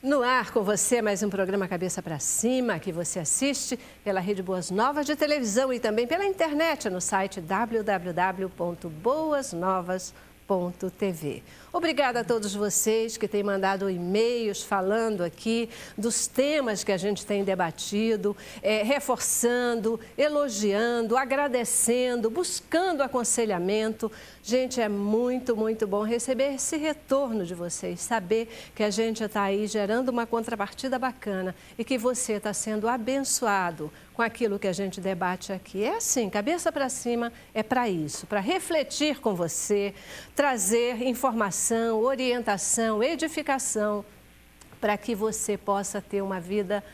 No ar com você, mais um programa Cabeça para Cima, que você assiste pela Rede Boas Novas de televisão e também pela internet no site www.boasnovas.tv. Obrigada a todos vocês que têm mandado e-mails falando aqui dos temas que a gente tem debatido, reforçando, elogiando, agradecendo, buscando aconselhamento. Gente, é muito, muito bom receber esse retorno de vocês, saber que a gente está aí gerando uma contrapartida bacana e que você está sendo abençoado com aquilo que a gente debate aqui. É assim, Cabeça para Cima é para isso, para refletir com você, trazer informação, orientação, edificação, para que você possa ter uma vida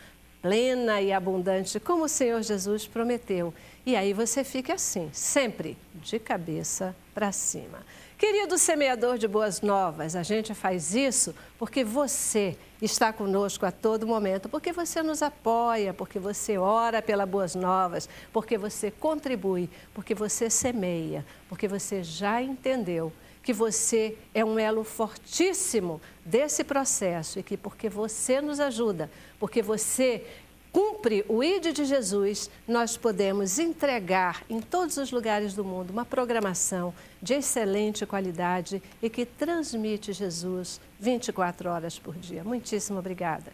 plena e abundante, como o Senhor Jesus prometeu. E aí você fica assim, sempre de cabeça para cima. Querido semeador de boas novas, a gente faz isso porque você está conosco a todo momento, porque você nos apoia, porque você ora pelas boas novas, porque você contribui, porque você semeia, porque você já entendeu que você é um elo fortíssimo desse processo e que porque você nos ajuda, porque você cumpre o ID de Jesus, nós podemos entregar em todos os lugares do mundo uma programação de excelente qualidade e que transmite Jesus 24 horas por dia. Muitíssimo obrigada.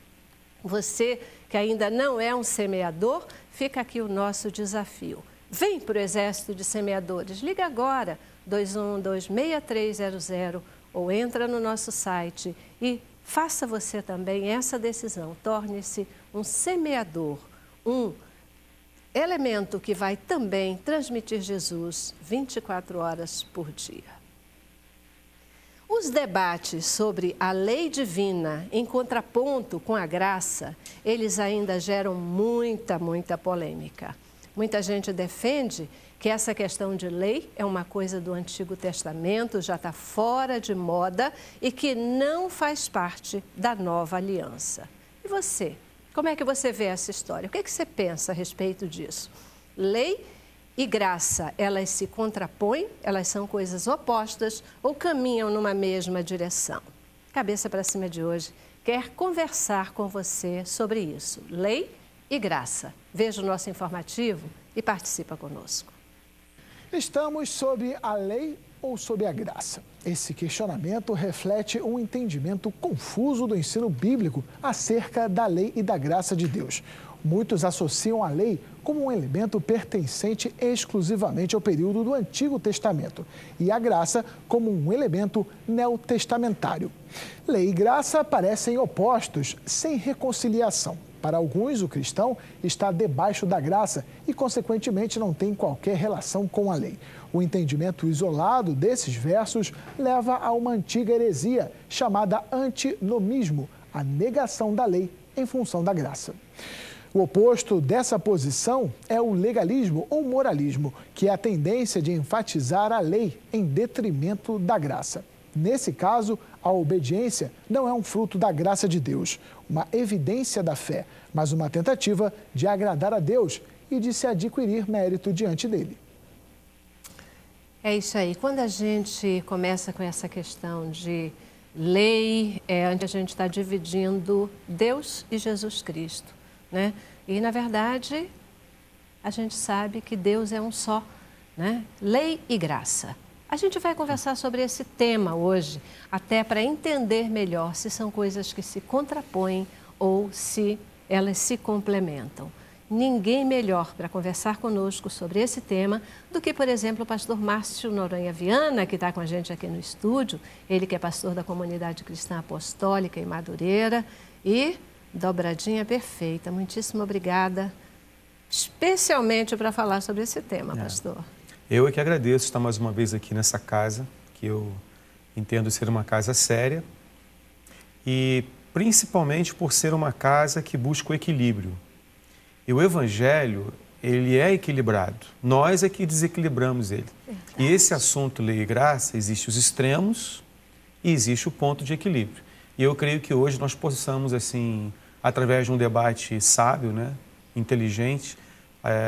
Você que ainda não é um semeador, fica aqui o nosso desafio. Vem para o Exército de Semeadores, liga agora 212-6300 ou entra no nosso site e faça você também essa decisão. Torne-se um semeador, um elemento que vai também transmitir Jesus 24 horas por dia. Os debates sobre a lei divina em contraponto com a graça, eles ainda geram muita polêmica. Muita gente defende que essa questão de lei é uma coisa do Antigo Testamento, já está fora de moda e que não faz parte da nova aliança. E você? Como é que você vê essa história? O que você pensa a respeito disso? Lei e graça, elas se contrapõem? Elas são coisas opostas ou caminham numa mesma direção? Cabeça para Cima de hoje quer conversar com você sobre isso. Lei e graça. Veja o nosso informativo e participa conosco. Estamos sob a lei ou sob a graça? Esse questionamento reflete um entendimento confuso do ensino bíblico acerca da lei e da graça de Deus. Muitos associam a lei como um elemento pertencente exclusivamente ao período do Antigo Testamento e a graça como um elemento neotestamentário. Lei e graça parecem opostos, sem reconciliação. Para alguns, o cristão está debaixo da graça e, consequentemente, não tem qualquer relação com a lei. O entendimento isolado desses versos leva a uma antiga heresia chamada antinomismo, a negação da lei em função da graça. O oposto dessa posição é o legalismo ou moralismo, que é a tendência de enfatizar a lei em detrimento da graça. Nesse caso, a obediência não é um fruto da graça de Deus, uma evidência da fé, mas uma tentativa de agradar a Deus e de se adquirir mérito diante dele. É isso aí. Quando a gente começa com essa questão de lei, onde a gente está dividindo Deus e Jesus Cristo, né? E, na verdade, a gente sabe que Deus é um só, né? Lei e graça. A gente vai conversar sobre esse tema hoje, até para entender melhor se são coisas que se contrapõem ou se elas se complementam. Ninguém melhor para conversar conosco sobre esse tema do que, por exemplo, o pastor Márcio Noronha Viana, que está com a gente aqui no estúdio, ele que é pastor da Comunidade Cristã Apostólica em Madureira e dobradinha perfeita. Muitíssimo obrigada, especialmente para falar sobre esse tema, pastor. Eu é que agradeço estar mais uma vez aqui nessa casa, que eu entendo ser uma casa séria e principalmente por ser uma casa que busca o equilíbrio. E o Evangelho, ele é equilibrado, nós é que desequilibramos ele. Verdade. E esse assunto, lei e graça, existe os extremos e existe o ponto de equilíbrio. E eu creio que hoje nós possamos, assim, através de um debate sábio, né, inteligente,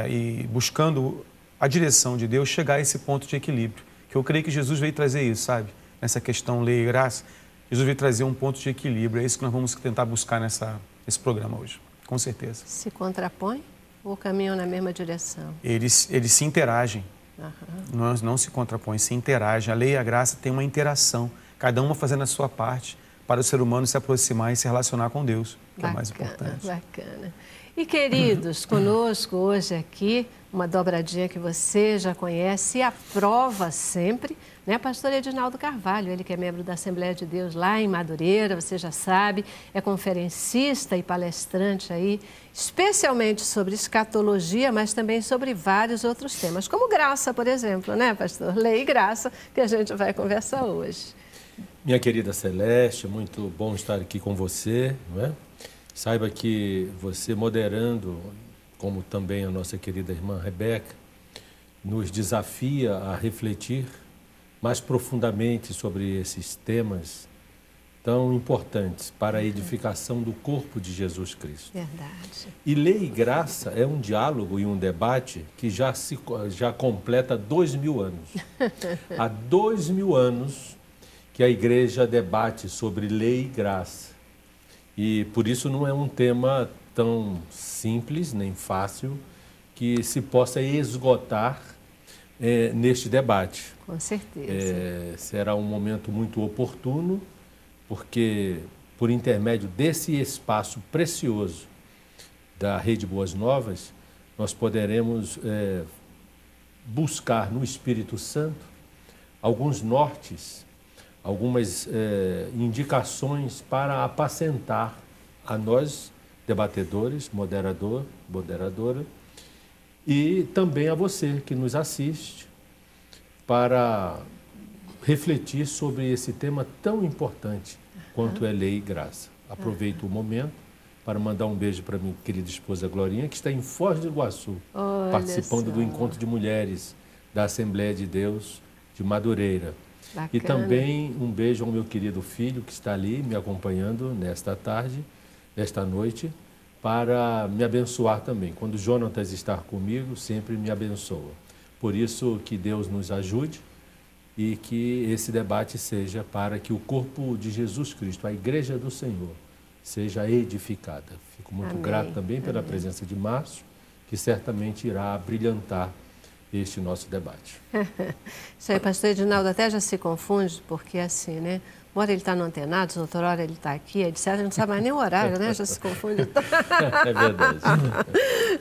e buscando a direção de Deus, chegar a esse ponto de equilíbrio. Que eu creio que Jesus veio trazer isso, sabe? Nessa questão lei e graça, Jesus veio trazer um ponto de equilíbrio. É isso que nós vamos tentar buscar nesse programa hoje, com certeza. Se contrapõe ou caminham na mesma direção? Eles se interagem. Não se contrapõem, se interagem. A lei e a graça têm uma interação, cada uma fazendo a sua parte para o ser humano se aproximar e se relacionar com Deus, que é o mais importante. Bacana. E queridos, conosco hoje aqui, uma dobradinha que você já conhece e aprova sempre, né? Pastor Edinaldo Carvalho, ele que é membro da Assembleia de Deus lá em Madureira, você já sabe, é conferencista e palestrante aí, especialmente sobre escatologia, mas também sobre vários outros temas, como graça, por exemplo, né, pastor? Lei e graça, que a gente vai conversar hoje. Minha querida Celeste, muito bom estar aqui com você, não é? Saiba que você moderando, como também a nossa querida irmã Rebeca, nos desafia a refletir mais profundamente sobre esses temas tão importantes para a edificação do corpo de Jesus Cristo. Verdade. E lei e graça é um diálogo e um debate que já completa 2000 anos. Há 2000 anos que a igreja debate sobre lei e graça. E por isso não é um tema tão simples nem fácil que se possa esgotar neste debate. Com certeza. Será um momento muito oportuno, porque por intermédio desse espaço precioso da Rede Boas Novas, nós poderemos buscar no Espírito Santo alguns nortes, algumas indicações para apacentar a nós, debatedores, moderador, moderadora, e também a você que nos assiste, para refletir sobre esse tema tão importante quanto é lei e graça. Aproveito o momento para mandar um beijo para minha querida esposa Glorinha, que está em Foz do Iguaçu, participando do Encontro de Mulheres da Assembleia de Deus de Madureira. Bacana. E também um beijo ao meu querido filho que está ali me acompanhando nesta tarde, nesta noite, para me abençoar também. Quando Jonatas está comigo, sempre me abençoa. Por isso que Deus nos ajude e que esse debate seja para que o corpo de Jesus Cristo, a Igreja do Senhor, seja edificada. Fico muito grato também pela presença de Márcio, que certamente irá brilhantar este nosso debate. Isso aí, pastor Edinaldo, até já se confunde, porque assim, né? Uma hora ele está no Antenados, outra hora ele está aqui, etc. A gente não sabe mais nem o horário, né? Já se confunde. É verdade.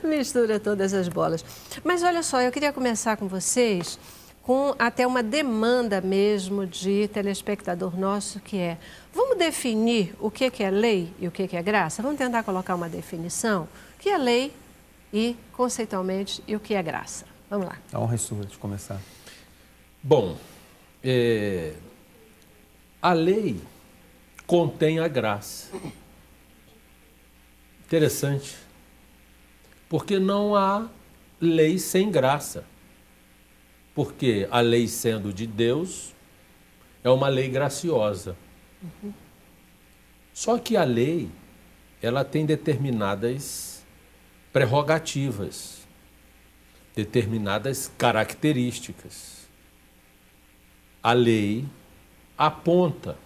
Mistura todas as bolas. Mas olha só, eu queria começar com vocês com até uma demanda mesmo de telespectador nosso, que é, vamos definir o que é lei e o que é graça? Vamos tentar colocar uma definição? O que é lei e, conceitualmente, e o que é graça? Vamos lá. A honra é sua de começar. Bom, a lei contém a graça. Interessante, porque não há lei sem graça. Porque a lei, sendo de Deus, é uma lei graciosa. Só que a lei, ela tem determinadas prerrogativas, determinadas características. A lei aponta,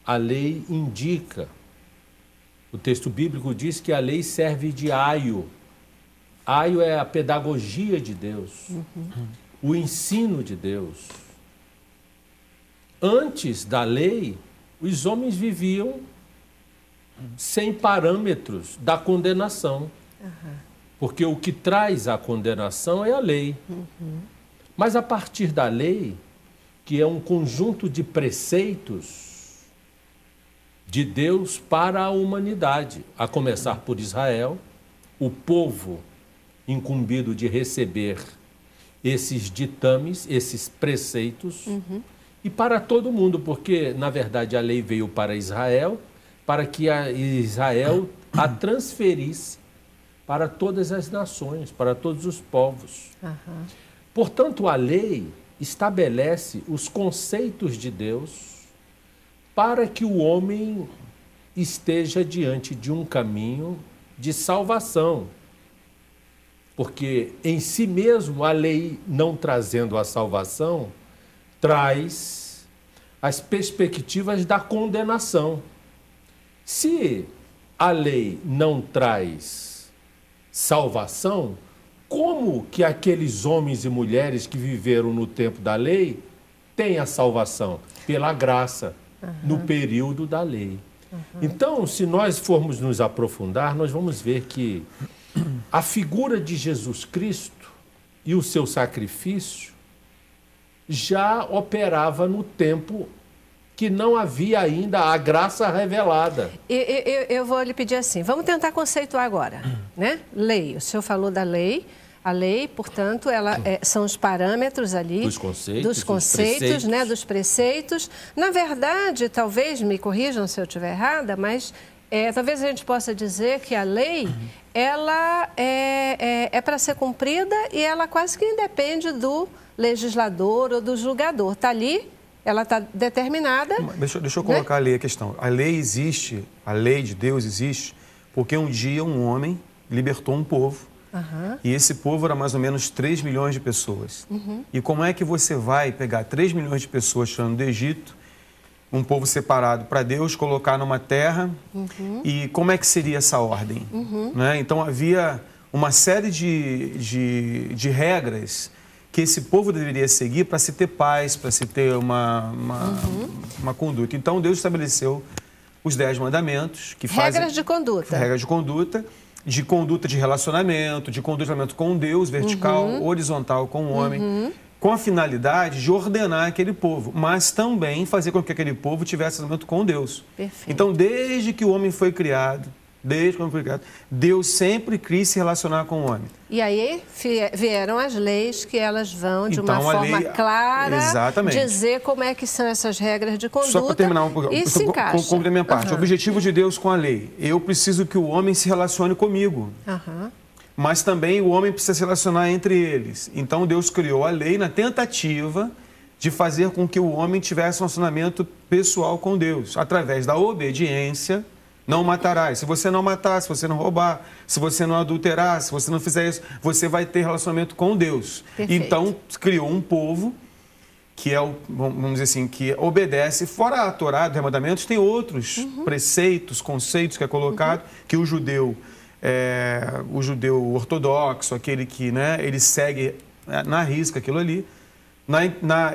a lei indica. O texto bíblico diz que a lei serve de aio. Aio é a pedagogia de Deus, o ensino de Deus. Antes da lei, os homens viviam sem parâmetros da condenação. Porque o que traz a condenação é a lei. Mas a partir da lei, que é um conjunto de preceitos de Deus para a humanidade, a começar por Israel, o povo incumbido de receber esses ditames, esses preceitos, e para todo mundo, porque, na verdade, a lei veio para Israel, para que Israel a transferisse para todas as nações, para todos os povos. Portanto, a lei estabelece os conceitos de Deus para que o homem esteja diante de um caminho de salvação. Porque em si mesmo a lei, não trazendo a salvação, traz as perspectivas da condenação. Se a lei não traz salvação, como que aqueles homens e mulheres que viveram no tempo da lei têm a salvação? Pela graça, no período da lei. Então, se nós formos nos aprofundar, nós vamos ver que a figura de Jesus Cristo e o seu sacrifício já operava no tempo que não havia ainda a graça revelada. Eu vou lhe pedir assim, vamos tentar conceituar agora, né? Lei, o senhor falou da lei. A lei, portanto, ela são os parâmetros ali dos conceitos, né, dos preceitos. Na verdade, talvez, me corrijam se eu estiver errada, mas talvez a gente possa dizer que a lei ela é para ser cumprida e ela quase que independe do legislador ou do julgador. Está ali, ela está determinada. Deixa eu colocar ali a questão. A lei existe, a lei de Deus existe, porque um dia um homem libertou um povo. E esse povo era mais ou menos 3 milhões de pessoas. E como é que você vai pegar 3 milhões de pessoas tirando do Egito, um povo separado para Deus, colocar numa terra, e como é que seria essa ordem? Né? Então havia uma série de regras que esse povo deveria seguir para se ter paz, para se ter uma conduta. Então Deus estabeleceu os 10 mandamentos. Que regras de conduta. Regras de conduta de relacionamento, de conduta com Deus, vertical, horizontal com o homem, com a finalidade de ordenar aquele povo, mas também fazer com que aquele povo tivesse relacionamento com Deus. Perfeito. Então, desde que o homem foi criado, Deus sempre quis se relacionar com o homem. E aí vieram as leis que elas vão, de então, uma forma clara, exatamente, dizer como é que são essas regras de conduta. Só para terminar um pouquinho, e se encaixa. Cumprir a minha parte. O objetivo de Deus com a lei. Eu preciso que o homem se relacione comigo. Mas também o homem precisa se relacionar entre eles. Então Deus criou a lei na tentativa de fazer com que o homem tivesse um relacionamento pessoal com Deus, através da obediência. Não matarás. Se você não matar, se você não roubar, se você não adulterar, se você não fizer isso, você vai ter relacionamento com Deus. Perfeito. Então, criou um povo que vamos dizer assim, que obedece. Fora a Torá, dos mandamentos, tem outros preceitos, conceitos que é colocado, que o judeu ortodoxo, aquele que, né, ele segue na risca aquilo ali,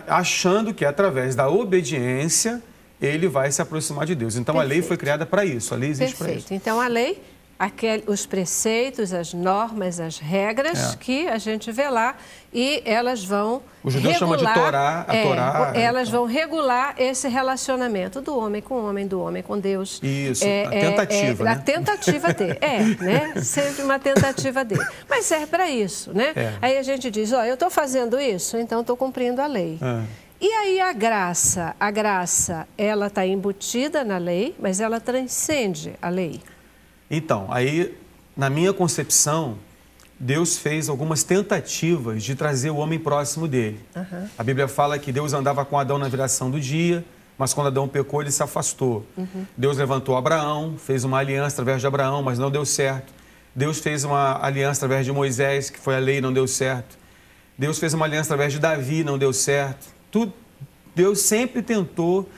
achando que através da obediência ele vai se aproximar de Deus. Então, Perfeito. a lei foi criada para isso, a lei existe para isso. Então, a lei, os preceitos, as normas, as regras que a gente vê lá e elas vão o judeu chama de Torá, a Torá. Elas vão regular esse relacionamento do homem com o homem, do homem com Deus. Isso, a tentativa, né? A tentativa de, né? Sempre uma tentativa de. Mas serve para isso, né? Aí a gente diz, eu estou fazendo isso, então estou cumprindo a lei. E aí a graça, ela está embutida na lei, mas ela transcende a lei. Então, aí, na minha concepção, Deus fez algumas tentativas de trazer o homem próximo dele. A Bíblia fala que Deus andava com Adão na viração do dia, mas quando Adão pecou, ele se afastou. Deus levantou Abraão, fez uma aliança através de Abraão, mas não deu certo. Deus fez uma aliança através de Moisés, que foi a lei, não deu certo. Deus fez uma aliança através de Davi, não deu certo. Deus sempre tentou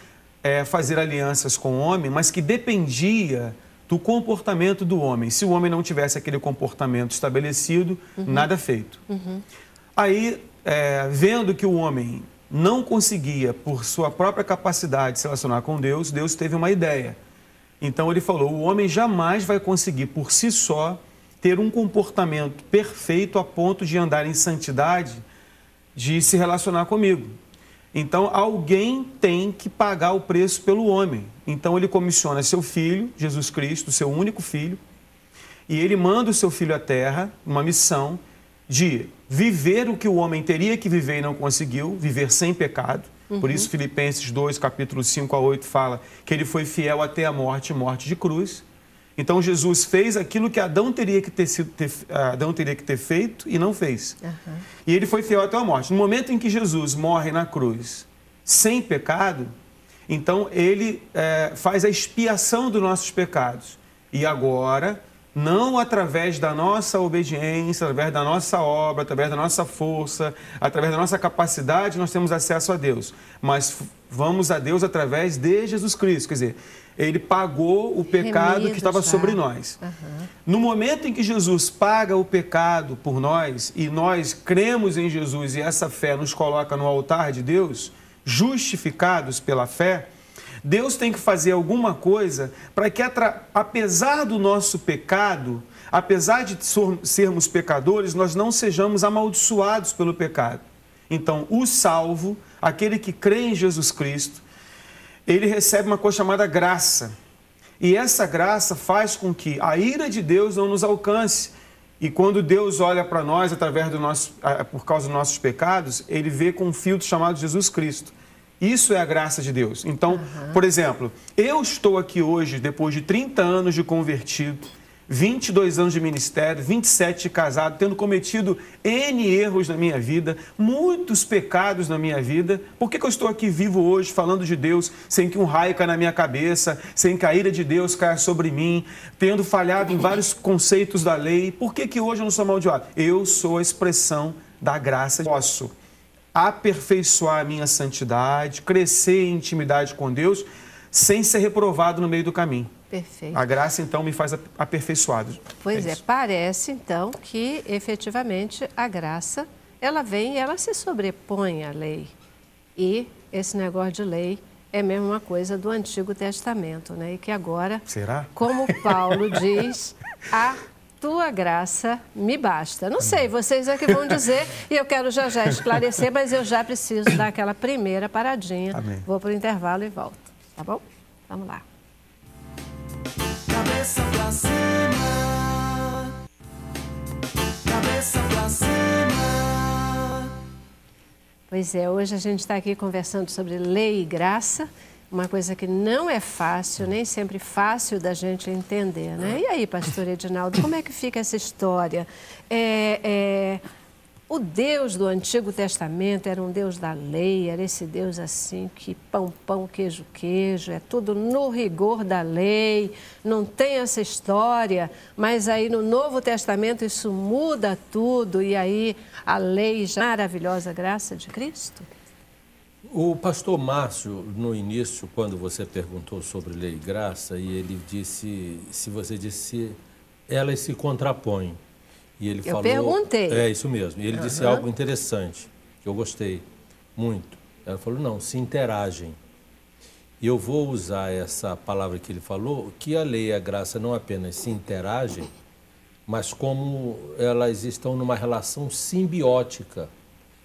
fazer alianças com o homem, mas que dependia do comportamento do homem. Se o homem não tivesse aquele comportamento estabelecido, nada feito. Aí, vendo que o homem não conseguia, por sua própria capacidade, se relacionar com Deus, Deus teve uma ideia. Então ele falou, o homem jamais vai conseguir, por si só, ter um comportamento perfeito a ponto de andar em santidade, de se relacionar comigo. Então, alguém tem que pagar o preço pelo homem. Então, ele comissiona seu filho, Jesus Cristo, seu único filho, e ele manda o seu filho à terra, uma missão de viver o que o homem teria que viver e não conseguiu, viver sem pecado. Por isso, Filipenses 2, capítulo 5 a 8, fala que ele foi fiel até a morte, morte de cruz. Então, Jesus fez aquilo que Adão teria que ter feito e não fez. E ele foi fiel até a morte. No momento em que Jesus morre na cruz, sem pecado, então ele faz a expiação dos nossos pecados. E agora, Não através da nossa obediência, através da nossa obra, através da nossa força, através da nossa capacidade, nós temos acesso a Deus. Mas vamos a Deus através de Jesus Cristo. Quer dizer, Ele pagou o pecado que estava sobre nós. No momento em que Jesus paga o pecado por nós e nós cremos em Jesus e essa fé nos coloca no altar de Deus, justificados pela fé, Deus tem que fazer alguma coisa para que, apesar do nosso pecado, apesar de sermos pecadores, nós não sejamos amaldiçoados pelo pecado. Então, o salvo, aquele que crê em Jesus Cristo, ele recebe uma coisa chamada graça. E essa graça faz com que a ira de Deus não nos alcance. E quando Deus olha para nós, por causa dos nossos pecados, ele vê com um filtro chamado Jesus Cristo. Isso é a graça de Deus. Então, por exemplo, eu estou aqui hoje, depois de 30 anos de convertido, 22 anos de ministério, 27 de casado, tendo cometido N erros na minha vida, muitos pecados na minha vida. Por que eu estou aqui vivo hoje, falando de Deus, sem que um raio caia na minha cabeça, sem que a ira de Deus caia sobre mim, tendo falhado em vários conceitos da lei? Por que hoje eu não sou amaldiçoado? Eu sou a expressão da graça. Posso aperfeiçoar a minha santidade, crescer em intimidade com Deus, sem ser reprovado no meio do caminho. Perfeito. A graça, então, me faz aperfeiçoado. Pois é, parece, então, que, efetivamente, a graça, ela vem e ela se sobrepõe à lei. E esse negócio de lei é mesmo uma coisa do Antigo Testamento, né? E que agora, será? Como Paulo diz, a tua graça me basta. Não sei, vocês é que vão dizer, e eu quero já esclarecer, mas eu já preciso dar aquela primeira paradinha. Amém. Vou para o intervalo e volto, tá bom? Vamos lá. Cabeça pra cima, cabeça pra cima. Pois é, hoje a gente está aqui conversando sobre lei e graça, uma coisa que não é fácil, nem sempre fácil da gente entender, né? E aí, pastor Edinaldo, como é que fica essa história? O Deus do Antigo Testamento era um Deus da lei, era esse Deus assim que pão, pão, queijo, queijo, é tudo no rigor da lei, não tem essa história, mas aí no Novo Testamento isso muda tudo e aí a lei já maravilhosa graça de Cristo? O pastor Márcio, no início, quando você perguntou sobre lei e graça, e ele disse, se você disse, elas se contrapõem. E ele falou, perguntei. É isso mesmo. E ele disse algo interessante, que eu gostei muito. Ela falou, não, se interagem. E eu vou usar essa palavra que ele falou, que a lei e a graça não apenas se interagem, mas como elas estão numa relação simbiótica.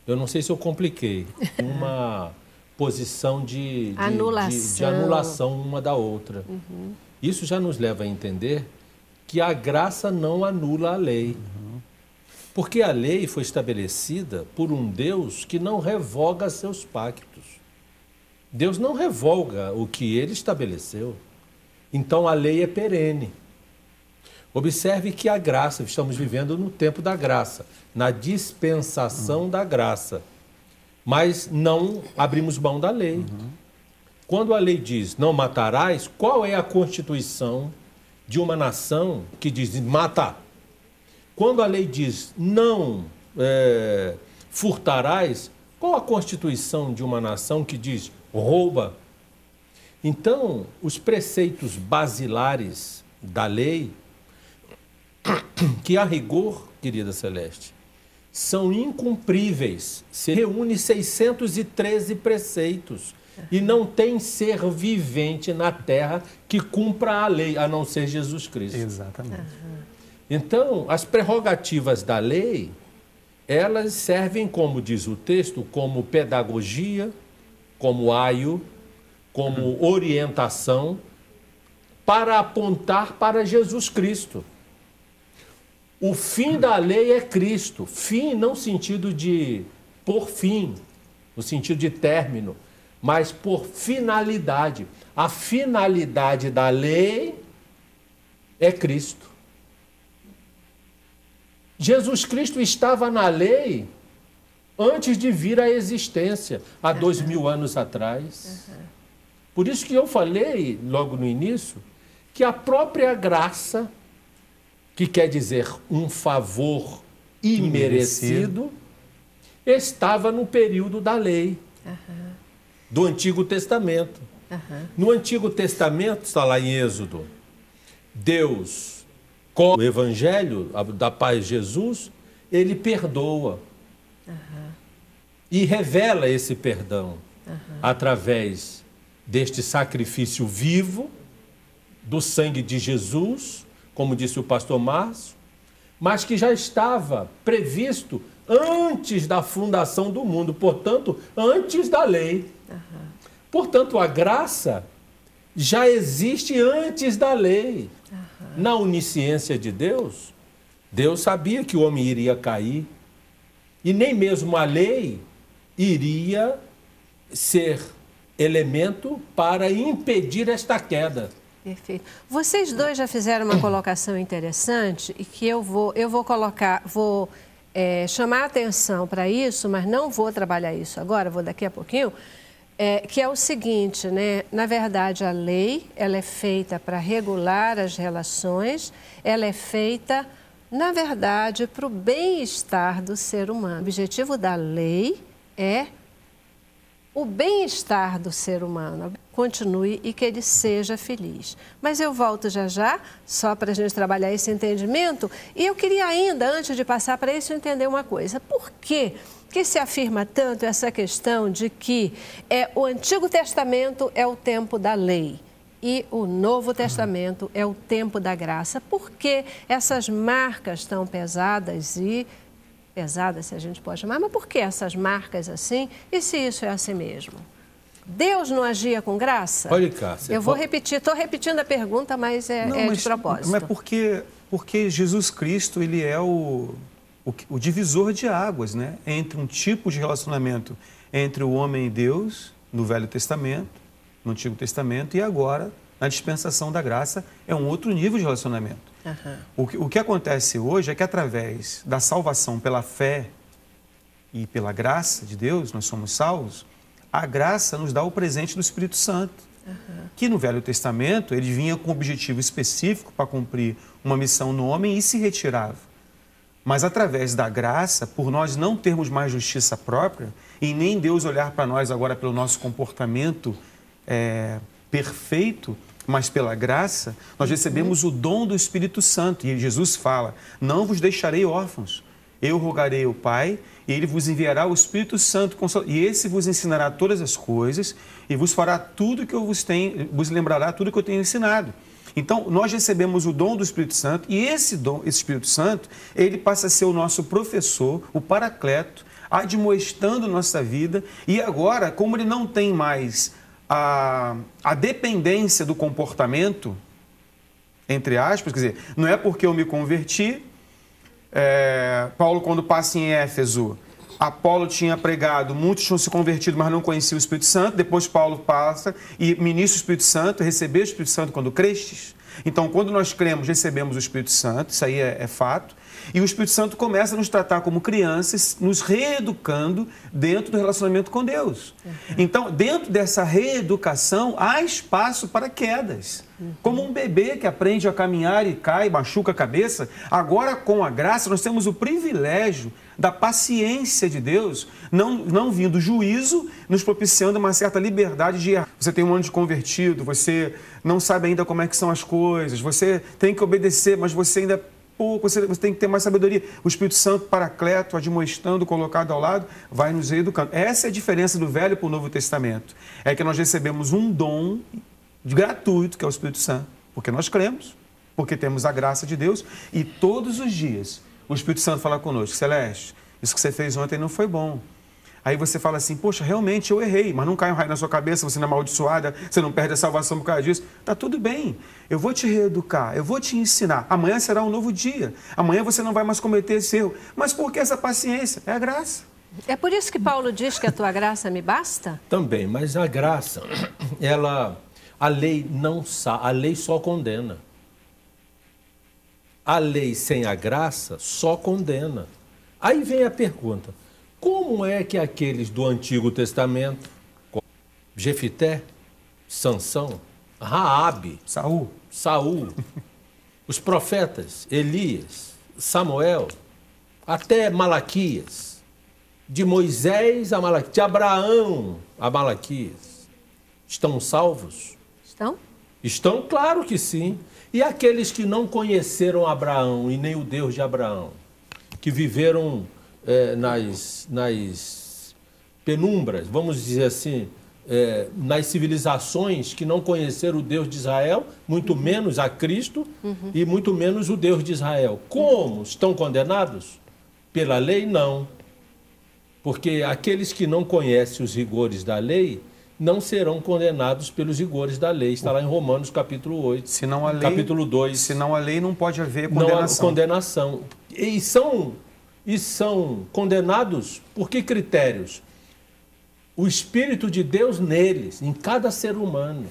Eu não sei se eu compliquei. Uma posição de anulação uma da outra. Isso já nos leva a entender que a graça não anula a lei. Porque a lei foi estabelecida por um Deus que não revoga seus pactos. Deus não revoga o que ele estabeleceu. Então a lei é perene. Observe que a graça, estamos vivendo no tempo da graça, na dispensação da graça, mas não abrimos mão da lei. Quando a lei diz não matarás, qual é a constituição de uma nação que diz matar? Quando a lei diz não furtarás, qual a constituição de uma nação que diz rouba? Então, os preceitos basilares da lei, que a rigor, querida Celeste, são incumpríveis. Se reúne 613 preceitos e não tem ser vivente na terra que cumpra a lei, a não ser Jesus Cristo. Exatamente. Então, as prerrogativas da lei, elas servem, como diz o texto, como pedagogia, como aio, como orientação, para apontar para Jesus Cristo. O fim da lei é Cristo. Fim não no sentido de por fim, no sentido de término, mas por finalidade. A finalidade da lei é Cristo. Jesus Cristo estava na lei antes de vir à existência, há 2000 anos atrás. Por isso que eu falei, logo no início, que a própria graça que quer dizer um favor imerecido, estava no período da lei, do Antigo Testamento. No Antigo Testamento, está lá em Êxodo, Deus, com o Evangelho da paz de Jesus, ele perdoa e revela esse perdão através deste sacrifício vivo, do sangue de Jesus, como disse o pastor Márcio, mas que já estava previsto antes da fundação do mundo, portanto, antes da lei. Portanto, a graça já existe antes da lei. Na onisciência de Deus, Deus sabia que o homem iria cair, e nem mesmo a lei iria ser elemento para impedir esta queda. Perfeito. Vocês dois já fizeram uma colocação interessante e que eu vou chamar a atenção para isso, mas não vou trabalhar isso agora, vou daqui a pouquinho, que é o seguinte, né? Na verdade, a lei, ela é feita para regular as relações, ela é feita, na verdade, para o bem-estar do ser humano. O objetivo da lei é o bem-estar do ser humano, continue e que ele seja feliz. Mas eu volto já, só para a gente trabalhar esse entendimento, e eu queria ainda, antes de passar para isso, entender uma coisa. Por que se afirma tanto essa questão de que o Antigo Testamento é o tempo da lei e o Novo Testamento é o tempo da graça? Por que essas marcas tão pesadas se a gente pode chamar, mas por que essas marcas assim? E se isso é assim mesmo? Deus não agia com graça? Olha, Cássia. Eu vou repetir, estou repetindo a pergunta, mas de propósito. Mas porque Jesus Cristo, ele é o divisor de águas, né? Entre um tipo de relacionamento entre o homem e Deus, no Velho Testamento, no Antigo Testamento, e agora, na dispensação da graça, é um outro nível de relacionamento. O que acontece hoje é que através da salvação pela fé e pela graça de Deus, nós somos salvos, a graça nos dá o presente do Espírito Santo, que no Velho Testamento ele vinha com um objetivo específico para cumprir uma missão no homem e se retirava. Mas através da graça, por nós não termos mais justiça própria e nem Deus olhar para nós agora pelo nosso comportamento perfeito, mas pela graça, nós recebemos o dom do Espírito Santo. E Jesus fala, não vos deixarei órfãos, eu rogarei ao Pai, e Ele vos enviará o Espírito Santo, e esse vos ensinará todas as coisas, e vos fará tudo que eu vos lembrará tudo que eu tenho ensinado. Então, nós recebemos o dom do Espírito Santo, e esse Espírito Santo, ele passa a ser o nosso professor, o paracleto, admoestando nossa vida, e agora, como ele não tem mais a dependência do comportamento, entre aspas, quer dizer, não é porque eu me converti, Paulo, quando passa em Éfeso, Apolo tinha pregado, muitos tinham se convertido, mas não conheciam o Espírito Santo, depois Paulo passa e ministra o Espírito Santo, recebeu o Espírito Santo quando crestes. Então, quando nós cremos, recebemos o Espírito Santo, isso aí é fato, e o Espírito Santo começa a nos tratar como crianças, nos reeducando dentro do relacionamento com Deus. Então, dentro dessa reeducação, há espaço para quedas. Como um bebê que aprende a caminhar e cai, machuca a cabeça, agora com a graça nós temos o privilégio da paciência de Deus, não vindo juízo, nos propiciando uma certa liberdade de errar. Você tem um ano de convertido, você não sabe ainda como é que são as coisas, você tem que obedecer, mas você ainda pouco, você tem que ter mais sabedoria. O Espírito Santo, paracleto, admoestando, colocado ao lado, vai nos reeducando. Essa é a diferença do Velho para o Novo Testamento. É que nós recebemos um dom gratuito, que é o Espírito Santo, porque nós cremos, porque temos a graça de Deus, e todos os dias o Espírito Santo fala conosco, Celeste, isso que você fez ontem não foi bom. Aí você fala assim, poxa, realmente eu errei, mas não cai um raio na sua cabeça, você não é amaldiçoada, você não perde a salvação por causa disso. Tá tudo bem, eu vou te reeducar, eu vou te ensinar. Amanhã será um novo dia, amanhã você não vai mais cometer esse erro. Mas por que essa paciência? É a graça. É por isso que Paulo diz que a tua graça me basta? Também, mas a graça, a lei só condena. A lei sem a graça só condena. Aí vem a pergunta, como é que aqueles do Antigo Testamento, Jefité, Sansão, Raabe, Saul, os profetas, Elias, Samuel, até Malaquias, de Moisés a Malaquias, de Abraão a Malaquias, estão salvos? Estão? Estão, claro que sim. E aqueles que não conheceram Abraão e nem o Deus de Abraão, que viveram nas penumbras, vamos dizer assim, nas civilizações que não conheceram o Deus de Israel, muito menos a Cristo e muito menos o Deus de Israel. Como? Estão condenados? Pela lei? Não. Porque aqueles que não conhecem os rigores da lei não serão condenados pelos rigores da lei. Está lá em Romanos capítulo 8, Senão a lei, capítulo 2. Senão a lei não pode haver Não há condenação. condenação. E são condenados por que critérios? O Espírito de Deus neles, em cada ser humano.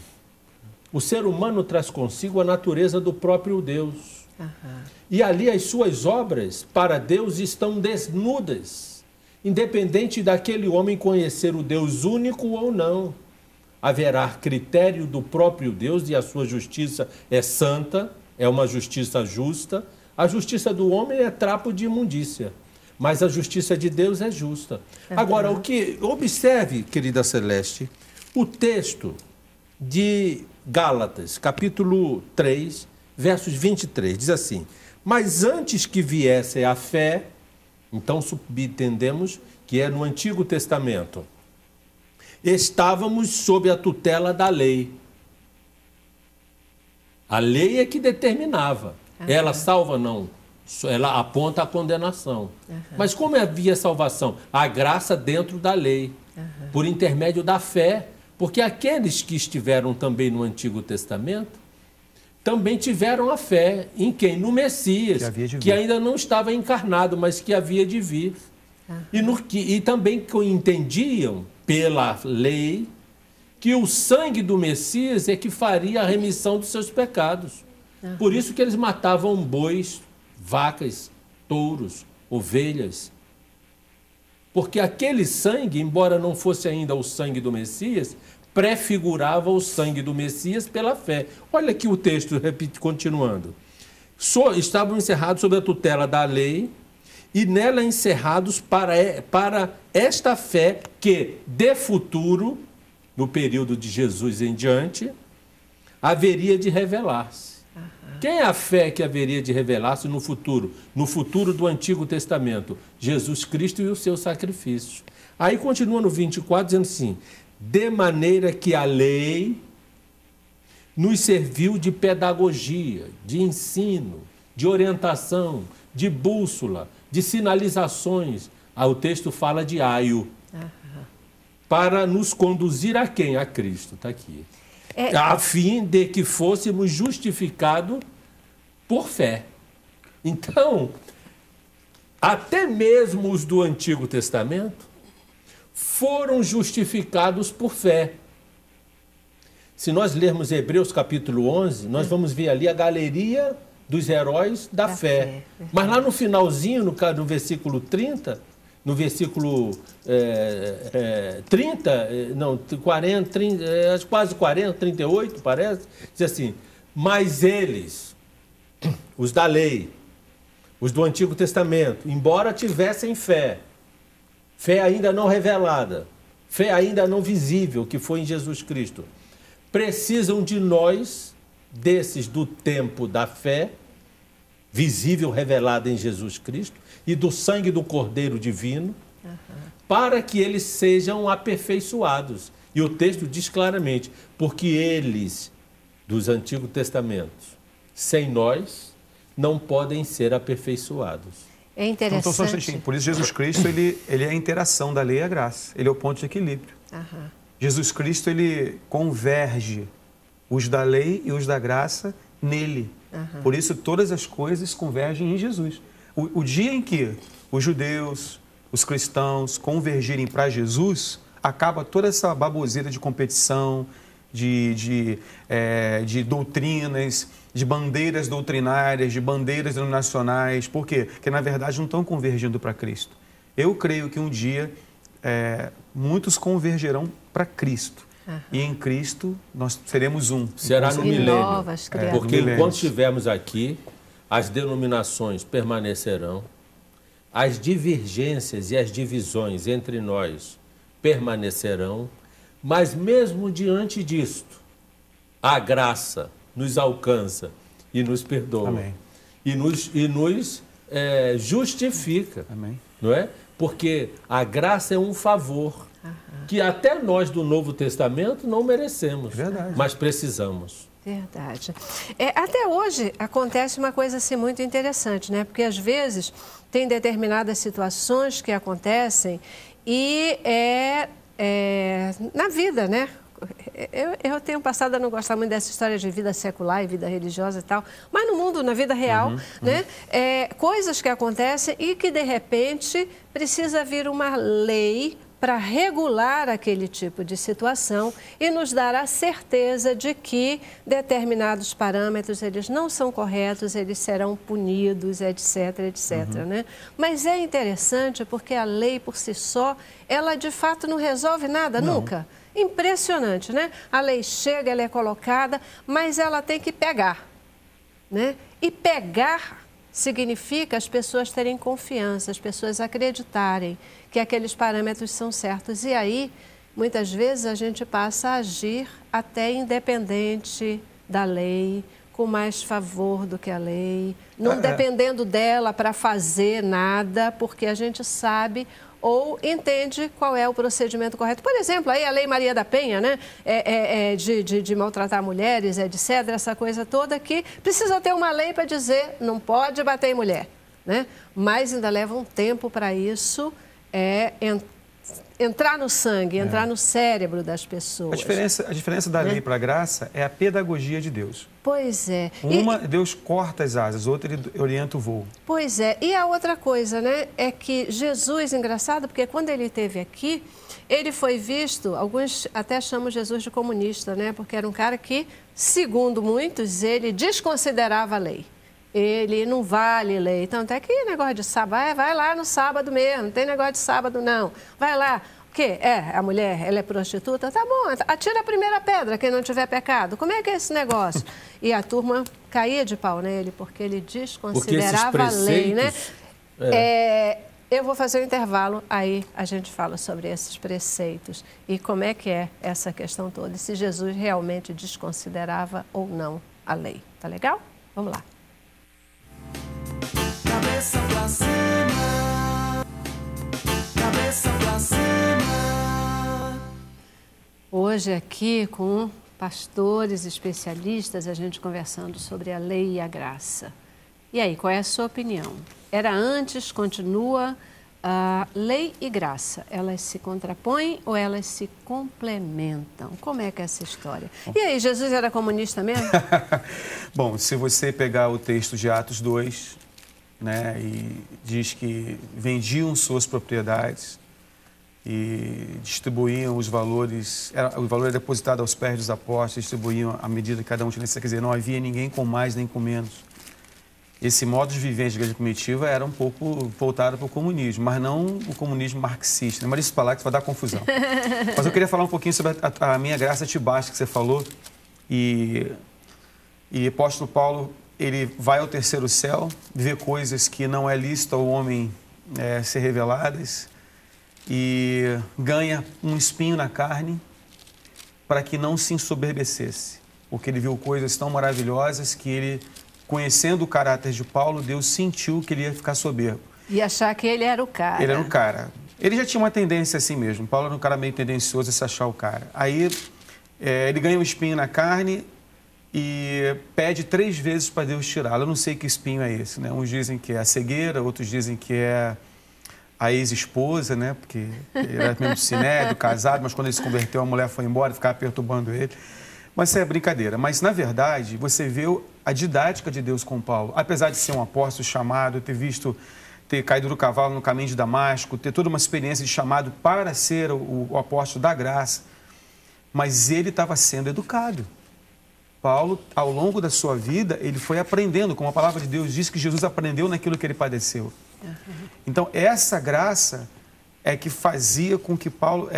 O ser humano traz consigo a natureza do próprio Deus. E ali as suas obras para Deus estão desnudas. Independente daquele homem conhecer o Deus único ou não. Haverá critério do próprio Deus e a sua justiça é santa, é uma justiça justa. A justiça do homem é trapo de imundícia, mas a justiça de Deus é justa. Agora, observe, querida Celeste, o texto de Gálatas, capítulo 3, versos 23, diz assim: mas antes que viesse a fé, então subentendemos que é no Antigo Testamento, estávamos sob a tutela da lei. A lei é que determinava. Ela salva, não. Ela aponta a condenação. Mas como havia salvação? A graça dentro da lei, por intermédio da fé. Porque aqueles que estiveram também no Antigo Testamento também tiveram a fé em quem? No Messias, que ainda não estava encarnado, mas que havia de vir. E também entendiam, pela lei, que o sangue do Messias é que faria a remissão dos seus pecados. Por isso que eles matavam bois, vacas, touros, ovelhas. Porque aquele sangue, embora não fosse ainda o sangue do Messias, prefigurava o sangue do Messias pela fé. Olha aqui o texto, continuando. Estavam encerrados sob a tutela da lei e nela encerrados para esta fé que, de futuro, no período de Jesus em diante, haveria de revelar-se. Quem é a fé que haveria de revelar-se no futuro? No futuro do Antigo Testamento, Jesus Cristo e o seu sacrifício. Aí continua no 24 dizendo assim: de maneira que a lei nos serviu de pedagogia, de ensino, de orientação, de bússola, de sinalizações. O texto fala de aio. Para nos conduzir a quem? A Cristo, está aqui. A fim de que fôssemos justificados por fé. Então, até mesmo os do Antigo Testamento foram justificados por fé. Se nós lermos Hebreus capítulo 11, nós vamos ver ali a galeria dos heróis da fé. Mas lá no finalzinho, no versículo 30, no versículo 38, parece, diz assim: mas eles, os da lei, os do Antigo Testamento, embora tivessem fé ainda não revelada, fé ainda não visível, que foi em Jesus Cristo, precisam de nós, desses do tempo da fé, visível, revelada em Jesus Cristo, e do sangue do Cordeiro Divino, para que eles sejam aperfeiçoados. E o texto diz claramente: porque eles, dos Antigos Testamentos, sem nós, não podem ser aperfeiçoados. É interessante. Então, por isso Jesus Cristo, ele é a interação da lei e a graça. Ele é o ponto de equilíbrio. Jesus Cristo, ele converge os da lei e os da graça nele. Por isso, todas as coisas convergem em Jesus. O dia em que os judeus, os cristãos convergirem para Jesus, acaba toda essa baboseira de competição, de doutrinas, de bandeiras doutrinárias, de bandeiras denominacionais. Por quê? Porque, na verdade, não estão convergindo para Cristo. Eu creio que um dia muitos convergerão para Cristo. e em Cristo nós seremos um. Será no E milênio. novas criaturas. Porque milênio. enquanto estivermos aqui, as denominações permanecerão, as divergências e as divisões entre nós permanecerão, mas mesmo diante disto, a graça nos alcança e nos perdoa. Amém. E nos justifica. Amém. Não é? Porque a graça é um favor que até nós do Novo Testamento não merecemos, Verdade. mas precisamos. Verdade. Até hoje acontece uma coisa assim muito interessante, né? Porque às vezes tem determinadas situações que acontecem e na vida, né? Eu tenho passado a não gostar muito dessa história de vida secular e vida religiosa e tal, mas no mundo, na vida real, né? Coisas que acontecem e que de repente precisa vir uma lei para regular aquele tipo de situação e nos dar a certeza de que determinados parâmetros eles não são corretos, eles serão punidos, etc, etc, né? Mas é interessante porque a lei por si só, ela de fato não resolve nada, nunca. Impressionante, né? A lei chega, ela é colocada, mas ela tem que pegar, né? E pegar significa as pessoas terem confiança, as pessoas acreditarem que aqueles parâmetros são certos. E aí, muitas vezes, a gente passa a agir até independente da lei, com mais favor do que a lei, não dependendo dela para fazer nada, porque a gente sabe ou entende qual é o procedimento correto. Por exemplo, aí a Lei Maria da Penha, né? De maltratar mulheres, etc., essa coisa toda que precisa ter uma lei para dizer não pode bater em mulher, né? Mas ainda leva um tempo para isso entrar no sangue, entrar no cérebro das pessoas. A diferença da lei para a graça é a pedagogia de Deus. Pois é. Deus corta as asas, outra ele orienta o voo. Pois é. E a outra coisa, né, é que Jesus, engraçado, porque quando ele esteve aqui, ele foi visto, alguns até chamam Jesus de comunista, né, porque era um cara que, segundo muitos, ele desconsiderava a lei. Ele não vale lei. Então, até que negócio de sábado, vai lá no sábado mesmo, não tem negócio de sábado não. Vai lá. O quê? A mulher, ela é prostituta? Tá bom, atira a primeira pedra, quem não tiver pecado. Como é que é esse negócio? E a turma caía de pau nele, porque ele desconsiderava a lei, né? Eu vou fazer um intervalo, aí a gente fala sobre esses preceitos e como é que é essa questão toda, e se Jesus realmente desconsiderava ou não a lei. Tá legal? Vamos lá. Cabeça pra cima, cabeça pra cima. Hoje aqui com pastores especialistas, a gente conversando sobre a lei e a graça. E aí, qual é a sua opinião? Era antes, continua, lei e graça, elas se contrapõem ou elas se complementam? Como é que é essa história? E aí, Jesus era comunista mesmo? Bom, se você pegar o texto de Atos 2, né, e diz que vendiam suas propriedades e distribuíam os valores, o valor era depositado aos pés dos apóstolos, distribuíam à medida que cada um tinha necessidade, quer dizer, não havia ninguém com mais nem com menos. Esse modo de viver de igreja primitiva era um pouco voltado para o comunismo, mas não o comunismo marxista, né? Mas isso para lá que vai dar confusão. Mas eu queria falar um pouquinho sobre a minha graça te basta que você falou, e o apóstolo Paulo, ele vai ao terceiro céu, vê coisas que não é lícito ao homem ser reveladas e ganha um espinho na carne para que não se ensoberbecesse, porque ele viu coisas tão maravilhosas que ele, conhecendo o caráter de Paulo, Deus sentiu que ele ia ficar soberbo. E achar que ele era o cara. Ele era o cara. Ele já tinha uma tendência assim mesmo. Paulo era um cara meio tendencioso a se achar o cara. Aí ele ganha um espinho na carne e pede 3 vezes para Deus tirá-lo. Eu não sei que espinho é esse, né? Uns dizem que é a cegueira, outros dizem que é a ex-esposa, né? Porque ele era mesmo sinédrio, casado, mas quando ele se converteu, a mulher foi embora e ficava perturbando ele. Mas isso é brincadeira. Mas, na verdade, você vê a didática de Deus com Paulo. Apesar de ser um apóstolo chamado, ter caído do cavalo no caminho de Damasco, ter toda uma experiência de chamado para ser o apóstolo da graça, mas ele estava sendo educado. Paulo, ao longo da sua vida, ele foi aprendendo, como a palavra de Deus diz que Jesus aprendeu naquilo que ele padeceu. Então, essa graça é que fazia com que Paulo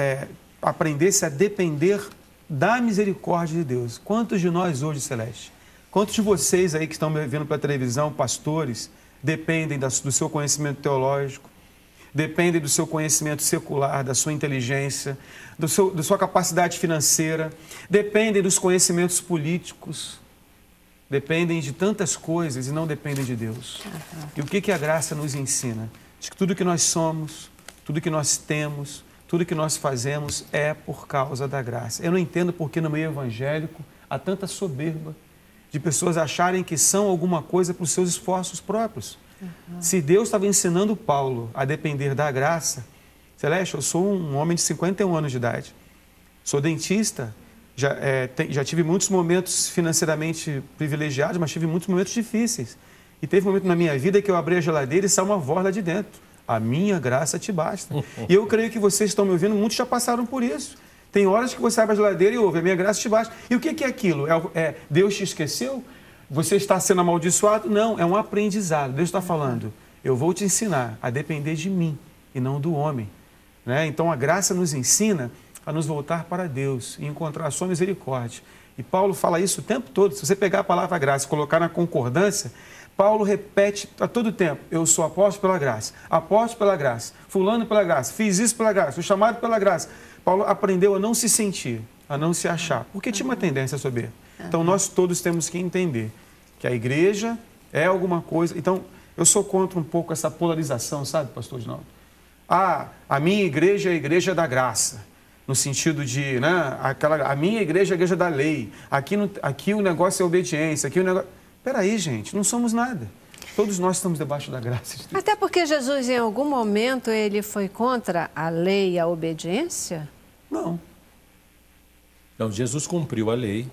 aprendesse a depender da misericórdia de Deus. Quantos de nós hoje, Celeste, quantos de vocês aí que estão me vendo pela televisão, pastores, dependem do seu conhecimento teológico, dependem do seu conhecimento secular, da sua inteligência, da sua capacidade financeira, dependem dos conhecimentos políticos, dependem de tantas coisas e não dependem de Deus. E o que a graça nos ensina? De que tudo que nós somos, tudo que nós temos, tudo que nós fazemos é por causa da graça. Eu não entendo porque no meio evangélico há tanta soberba de pessoas acharem que são alguma coisa para os seus esforços próprios. Se Deus estava ensinando Paulo a depender da graça, Celeste, eu sou um homem de 51 anos de idade, sou dentista, já tive muitos momentos financeiramente privilegiados, mas tive muitos momentos difíceis. E teve um momento na minha vida que eu abri a geladeira e saiu uma vorla de dentro. A minha graça te basta. E eu creio que vocês estão me ouvindo, muitos já passaram por isso. Tem horas que você abre a geladeira e ouve, a minha graça te basta. E o que é aquilo? Deus te esqueceu? Você está sendo amaldiçoado? Não, é um aprendizado. Deus está falando, eu vou te ensinar a depender de mim e não do homem. Né? Então a graça nos ensina a nos voltar para Deus e encontrar a sua misericórdia. E Paulo fala isso o tempo todo. Se você pegar a palavra graça e colocar na concordância, Paulo repete a todo tempo, eu sou apóstolo pela graça, fulano pela graça, fiz isso pela graça, fui chamado pela graça. Paulo aprendeu a não se sentir, a não se achar, porque tinha uma tendência soberba. Então nós todos temos que entender que a igreja é alguma coisa. Então eu sou contra um pouco essa polarização, sabe, pastor Ginaldo? A minha igreja é a igreja da graça, no sentido de, né, a minha igreja é a igreja da lei, aqui o negócio é obediência, aqui o negócio... Peraí, gente, não somos nada. Todos nós estamos debaixo da graça de Deus. Até porque Jesus, em algum momento, ele foi contra a lei e a obediência? Não. Não, Jesus cumpriu a lei.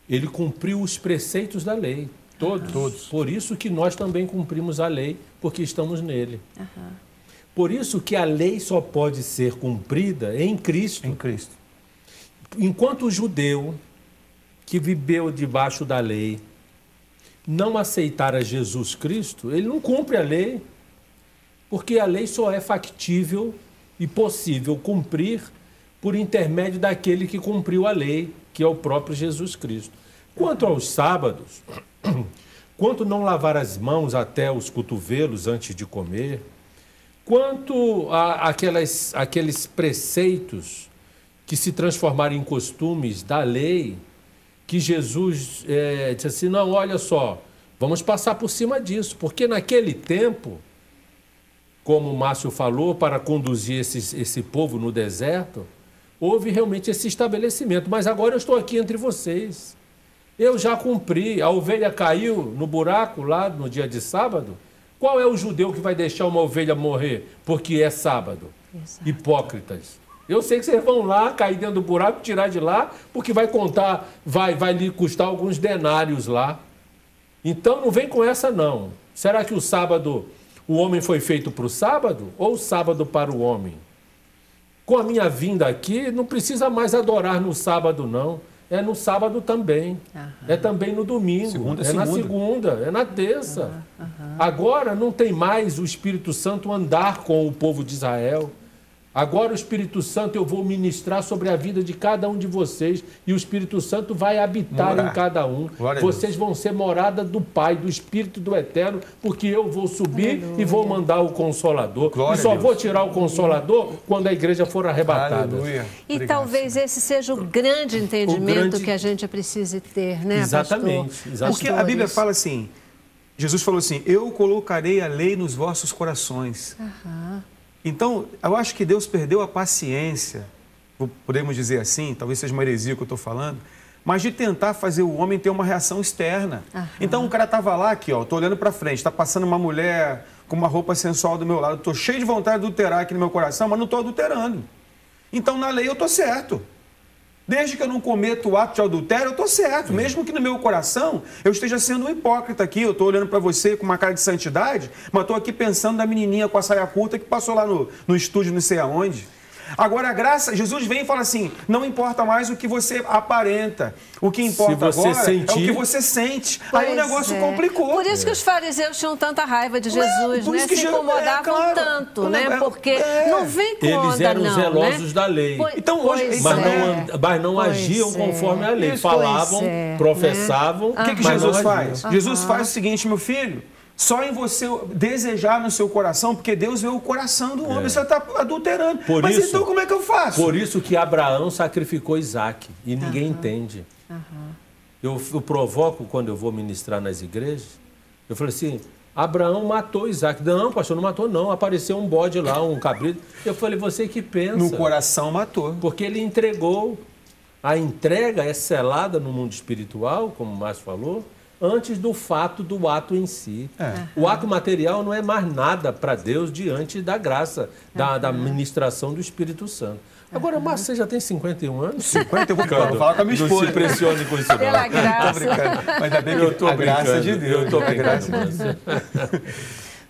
Ele cumpriu os preceitos da lei. Todos. Por isso que nós também cumprimos a lei, porque estamos nele. Por isso que a lei só pode ser cumprida em Cristo. Em Cristo. Enquanto o judeu que viveu debaixo da lei não aceitar a Jesus Cristo, ele não cumpre a lei, porque a lei só é factível e possível cumprir por intermédio daquele que cumpriu a lei, que é o próprio Jesus Cristo. Quanto aos sábados, quanto não lavar as mãos até os cotovelos antes de comer, quanto a aqueles preceitos que se transformaram em costumes da lei, que Jesus disse assim, não, olha só, vamos passar por cima disso, porque naquele tempo, como o Márcio falou, para conduzir esse povo no deserto, houve realmente esse estabelecimento, mas agora eu estou aqui entre vocês, eu já cumpri, a ovelha caiu no buraco lá no dia de sábado, qual é o judeu que vai deixar uma ovelha morrer porque é sábado? Exato. Hipócritas. Eu sei que vocês vão lá, cair dentro do buraco, tirar de lá, porque vai contar, vai lhe custar alguns denários lá. Então não vem com essa não. Será que o sábado, o homem foi feito para o sábado ou o sábado para o homem? Com a minha vinda aqui, não precisa mais adorar no sábado não. É no sábado também. É também no domingo. Na segunda, é na terça. Agora não tem mais o Espírito Santo andar com o povo de Israel. Agora o Espírito Santo eu vou ministrar sobre a vida de cada um de vocês e o Espírito Santo vai habitar em cada um. Vocês vão ser morada do Pai, do Espírito do Eterno, porque eu vou subir e vou mandar o Consolador. E só vou tirar o Consolador quando a igreja for arrebatada. E talvez esse seja o grande entendimento que a gente precise ter, né, Exatamente. Pastor? Porque a Bíblia fala assim, Jesus falou assim, eu colocarei a lei nos vossos corações. Então, eu acho que Deus perdeu a paciência, podemos dizer assim, talvez seja uma heresia o que eu estou falando, mas de tentar fazer o homem ter uma reação externa. Então, o cara estava lá aqui, estou olhando para frente, está passando uma mulher com uma roupa sensual do meu lado, estou cheio de vontade de adulterar aqui no meu coração, mas não estou adulterando. Então, na lei eu estou certo. Desde que eu não cometa o ato de adultério, eu estou certo. Mesmo que no meu coração eu esteja sendo um hipócrita aqui. Eu estou olhando para você com uma cara de santidade, mas estou aqui pensando na menininha com a saia curta que passou lá no estúdio não sei aonde. Agora a graça, Jesus vem e fala assim, não importa mais o que você aparenta, o que importa você agora sentir, é o que você sente. Aí o negócio complicou. Por isso que os fariseus tinham tanta raiva de Jesus, né? Se incomodavam tanto, né? Porque não vem com eles eram não, zelosos né? da lei, então, hoje, mas não agiam conforme a lei. Falavam, professavam. O que Jesus faz? Jesus faz o seguinte, meu filho, só em você desejar no seu coração, porque Deus vê o coração do homem, você está adulterando. Mas então como é que eu faço? Por isso que Abraão sacrificou Isaac, e ninguém entende. Eu provoco quando eu vou ministrar nas igrejas, eu falei assim, Abraão matou Isaac. Não, pastor, não matou não, apareceu um bode lá, um cabrito. Eu falei, você que pensa. No coração matou. Porque ele entregou. A entrega é selada no mundo espiritual, como o Márcio falou, antes do fato do ato em si. O ato material não é mais nada para Deus diante da graça, da ministração do Espírito Santo. Agora, Márcio, você já tem 51 anos? 50, eu vou falar com a minha esposa. Não se impressione com isso, não. Pela graça. Tô brincando. Mas ainda bem que Eu tô a graça de brincando. Deus. Eu tô a graça brincando. de Deus.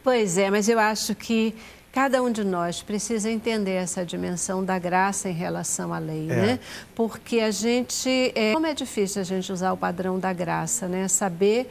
Pois é, mas eu acho que cada um de nós precisa entender essa dimensão da graça em relação à lei, né? Porque a gente... como é difícil a gente usar o padrão da graça, né? Saber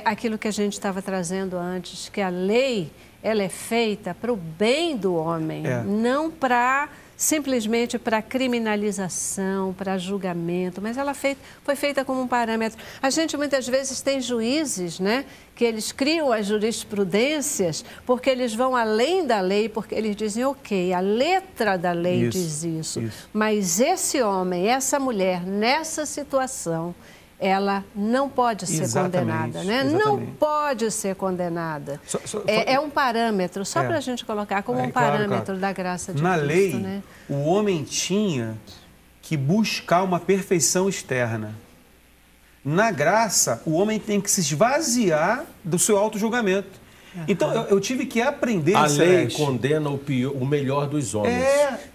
aquilo que a gente estava trazendo antes, que a lei, ela é feita para o bem do homem, não para... simplesmente para criminalização, para julgamento, mas ela foi feita como um parâmetro. A gente muitas vezes tem juízes, né, que eles criam as jurisprudências porque eles vão além da lei, porque eles dizem, ok, a letra da lei diz isso, mas esse homem, essa mulher, nessa situação, ela não pode ser condenada, né? Não pode ser condenada. É um parâmetro, só para a gente colocar como um parâmetro da graça de Na Cristo, lei, né? o homem tinha que buscar uma perfeição externa. Na graça, o homem tem que se esvaziar do seu auto-julgamento. Então, eu tive que aprender... A lei condena o melhor dos homens.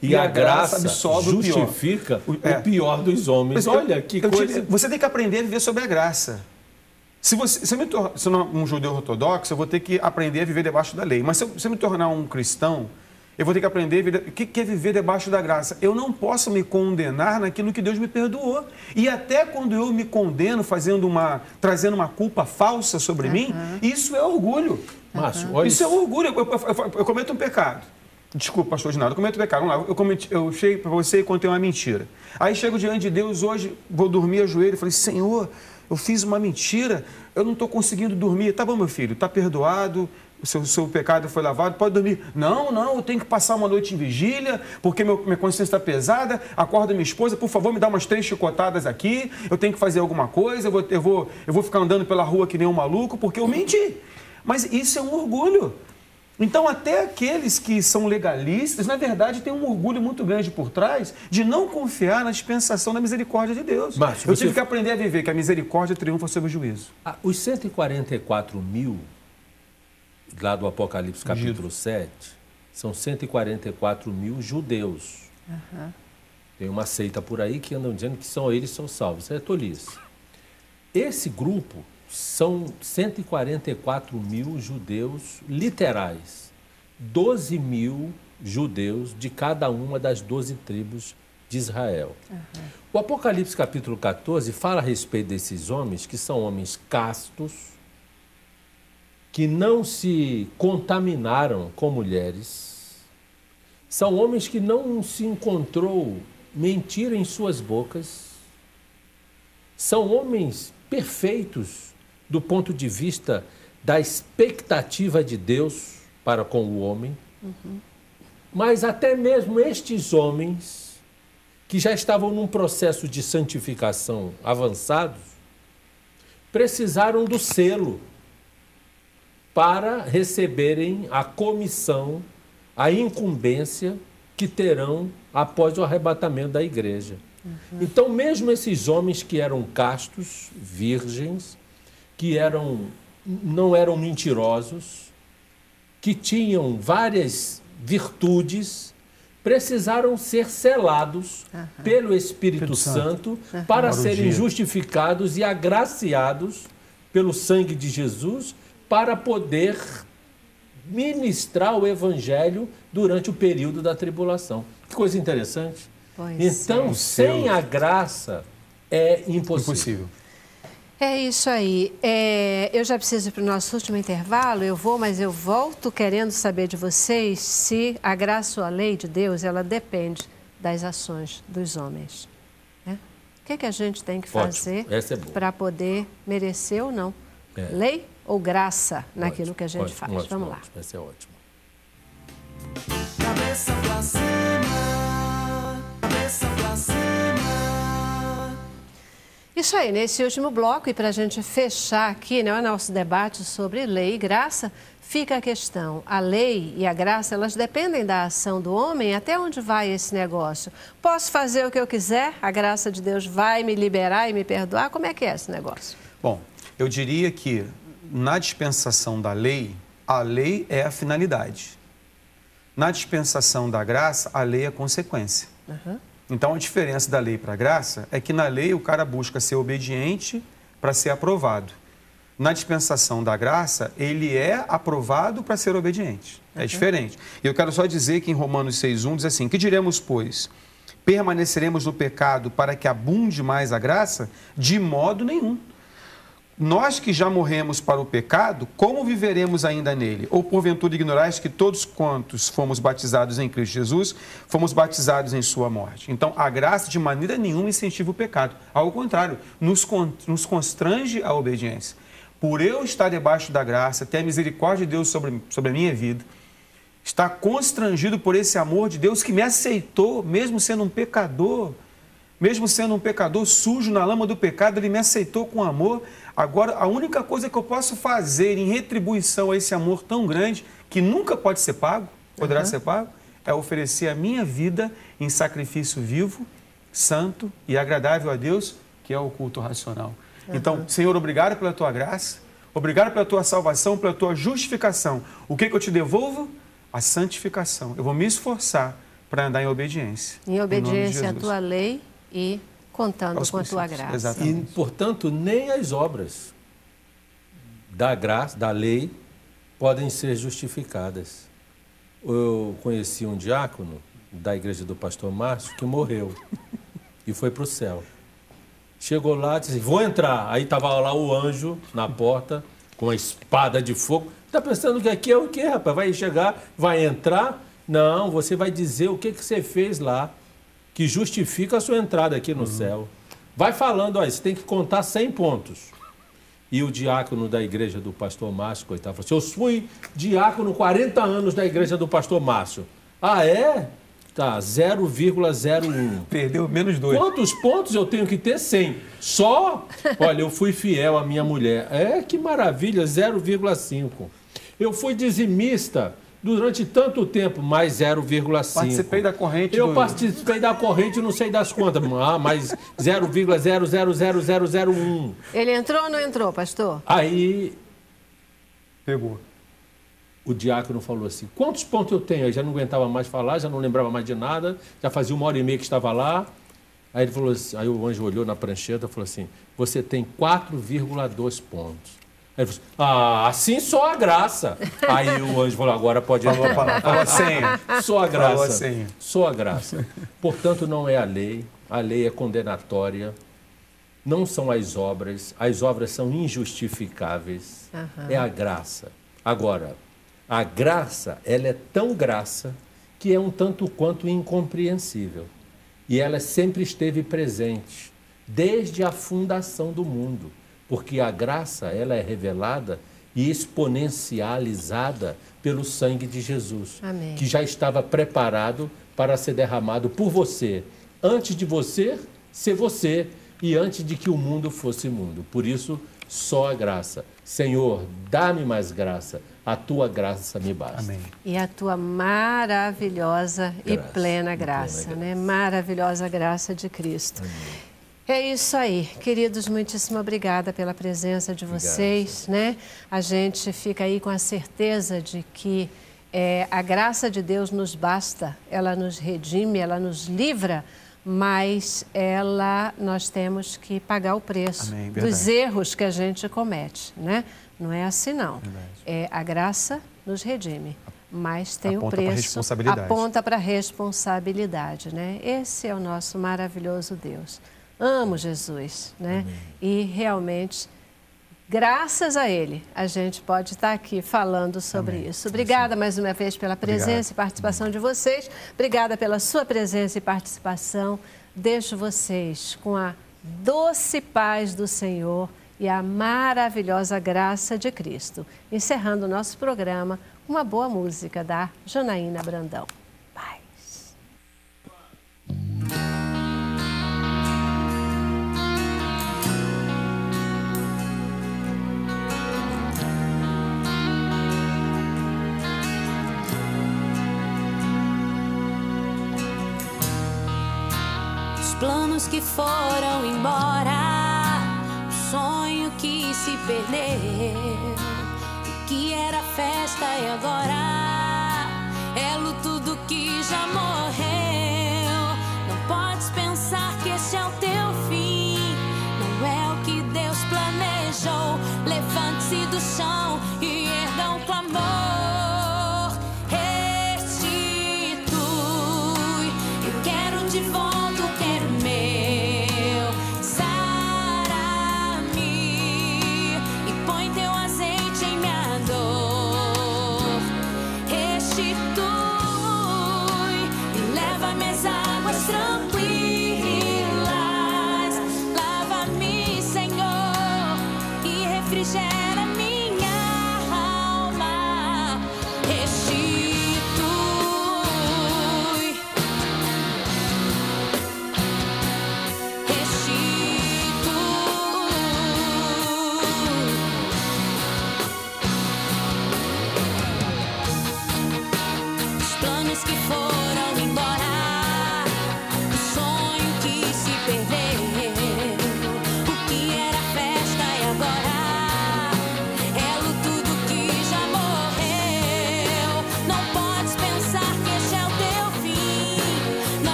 E a graça absolve justifica o pior dos homens. Olha que coisa... Você tem que aprender a viver sobre a graça. Se eu não um judeu ortodoxo, eu vou ter que aprender a viver debaixo da lei. Mas se eu me tornar um cristão, eu vou ter que aprender a viver... O que é viver debaixo da graça? Eu não posso me condenar naquilo que Deus me perdoou. E até quando eu me condeno trazendo uma culpa falsa sobre mim, isso é orgulho. Márcio, olha isso é orgulho. Eu cometo um pecado. Desculpa, pastor Ginaldo, eu cometo um pecado. Vamos lá, eu chego para você e contei uma mentira. Aí chego diante de Deus hoje, vou dormir ajoelho e falei, Senhor, eu fiz uma mentira, eu não estou conseguindo dormir. Tá bom, meu filho, está perdoado, o seu pecado foi lavado, pode dormir. Não, eu tenho que passar uma noite em vigília, porque minha consciência está pesada, acorda minha esposa, por favor, me dá umas 3 chicotadas aqui, eu tenho que fazer alguma coisa, eu vou ficar andando pela rua que nem um maluco, porque eu menti. Mas isso é um orgulho. Então, até aqueles que são legalistas, na verdade, têm um orgulho muito grande por trás de não confiar na dispensação da misericórdia de Deus. Márcio, eu tive que aprender a viver, que a misericórdia triunfa sobre o juízo. Os 144 mil, lá do Apocalipse capítulo 7, são 144 mil judeus. Tem uma seita por aí que andam dizendo que são eles são salvos. Isso é tolice. Esse grupo são 144 mil judeus literais, 12 mil judeus de cada uma das 12 tribos de Israel. O Apocalipse capítulo 14 fala a respeito desses homens, que são homens castos, que não se contaminaram com mulheres, são homens que não se encontrou mentira em suas bocas, são homens perfeitos do ponto de vista da expectativa de Deus para com o homem, mas até mesmo estes homens, que já estavam num processo de santificação avançados, precisaram do selo para receberem a comissão, a incumbência que terão após o arrebatamento da igreja. Então, mesmo esses homens que eram castos, virgens, que não eram mentirosos, que tinham várias virtudes, precisaram ser selados pelo Espírito Santo para serem justificados e agraciados pelo sangue de Jesus para poder ministrar o Evangelho durante o período da tribulação. Que coisa interessante. Pois Então, sem a graça, é impossível. Impossível. É isso aí. Eu já preciso ir para o nosso último intervalo, mas eu volto querendo saber de vocês se a graça ou a lei de Deus, ela depende das ações dos homens. Né? O que a gente tem que fazer para poder merecer ou não? Lei ou graça naquilo que a gente faz? Vamos lá. Vai ser ótimo. Cabeça pra cima, cabeça pra cima. Isso aí, nesse último bloco, e para a gente fechar aqui, né, o nosso debate sobre lei e graça, fica a questão. A lei e a graça, elas dependem da ação do homem. Até onde vai esse negócio? Posso fazer o que eu quiser? A graça de Deus vai me liberar e me perdoar? Como é que é esse negócio? Bom, eu diria que na dispensação da lei, a lei é a finalidade. Na dispensação da graça, a lei é a consequência. Então, a diferença da lei para a graça é que na lei o cara busca ser obediente para ser aprovado. Na dispensação da graça, ele é aprovado para ser obediente. É diferente. E eu quero só dizer que em Romanos 6,1 diz assim: que diremos, pois? Permaneceremos no pecado para que abunde mais a graça? De modo nenhum. Nós que já morremos para o pecado, como viveremos ainda nele? Ou porventura ignorais que todos quantos fomos batizados em Cristo Jesus, fomos batizados em sua morte? Então, a graça de maneira nenhuma incentiva o pecado. Ao contrário, nos constrange a obediência. Por eu estar debaixo da graça, ter a misericórdia de Deus sobre a minha vida, estar constrangido por esse amor de Deus que me aceitou, mesmo sendo um pecador sujo na lama do pecado, ele me aceitou com amor. Agora, a única coisa que eu posso fazer em retribuição a esse amor tão grande, que nunca pode ser pago, poderá ser pago, é oferecer a minha vida em sacrifício vivo, santo e agradável a Deus, que é o culto racional. Então, Senhor, obrigado pela tua graça, obrigado pela tua salvação, pela tua justificação. O que eu te devolvo? A santificação. Eu vou me esforçar para andar em obediência. Em obediência à tua lei e contando com a tua graça. Exatamente. E, portanto, nem as obras da graça, da lei, podem ser justificadas. Eu conheci um diácono da igreja do pastor Márcio que morreu e foi para o céu. Chegou lá e disse: vou entrar. Aí estava lá o anjo na porta com a espada de fogo. Está pensando que aqui é o quê, rapaz? Vai chegar, vai entrar? Não, você vai dizer o que você fez lá, que justifica a sua entrada aqui no céu. Vai falando, ó, você tem que contar 100 pontos. E o diácono da igreja do pastor Márcio, coitado, falou assim: eu fui diácono 40 anos da igreja do pastor Márcio. Ah, é? Tá, 0,01. Perdeu menos 2. Quantos pontos eu tenho que ter? 100. Só? Olha, eu fui fiel à minha mulher. É, que maravilha, 0,5. Eu fui dizimista durante tanto tempo, mais 0,5. Participei da corrente. Eu participei da corrente, não sei das quantas, mais 0,000001. Ele entrou ou não entrou, pastor? Aí Pegou. o diácono falou assim: quantos pontos eu tenho? Aí já não aguentava mais falar, já não lembrava mais de nada, já fazia 1h30 que estava lá. Aí ele falou assim, aí o anjo olhou na prancheta e falou assim: você tem 4,2 pontos. Aí ele falou assim: assim só a graça. Aí o anjo falou: agora pode entrar. Falou a senha. Só a Falou a graça. senha. Só a graça. Portanto, não é a lei é condenatória, não são as obras são injustificáveis, é a graça. Agora, a graça, ela é tão graça que é um tanto quanto incompreensível. E ela sempre esteve presente, desde a fundação do mundo. Porque a graça, ela é revelada e exponencializada pelo sangue de Jesus. Amém. Que já estava preparado para ser derramado por você, antes de você ser você e antes de que o mundo fosse mundo. Por isso, só a graça. Senhor, dá-me mais graça, a tua graça me basta. Amém. E a tua maravilhosa e plena graça, né? Maravilhosa graça de Cristo. Amém. É isso aí, queridos, muitíssimo obrigada pela presença de vocês, né? A gente fica aí com a certeza de que a graça de Deus nos basta, ela nos redime, ela nos livra, mas nós temos que pagar o preço dos erros que a gente comete, né? Não é assim, não. A graça nos redime, mas tem Aponta o pra preço, responsabilidade. aponta para a responsabilidade, né? Esse é o nosso maravilhoso Deus. Amo Jesus, né? E realmente, graças a Ele, a gente pode estar aqui falando sobre isso. Obrigada mais uma vez pela presença e participação de vocês. Obrigada pela sua presença e participação. Deixo vocês com a doce paz do Senhor e a maravilhosa graça de Cristo. Encerrando o nosso programa, uma boa música da Janaína Brandão. Paz. Os planos que foram embora, o sonho que se perdeu, o que era festa e agora é luto do que já morreu. Não podes pensar que esse é o teu fim, não é o que Deus planejou. Levante-se do chão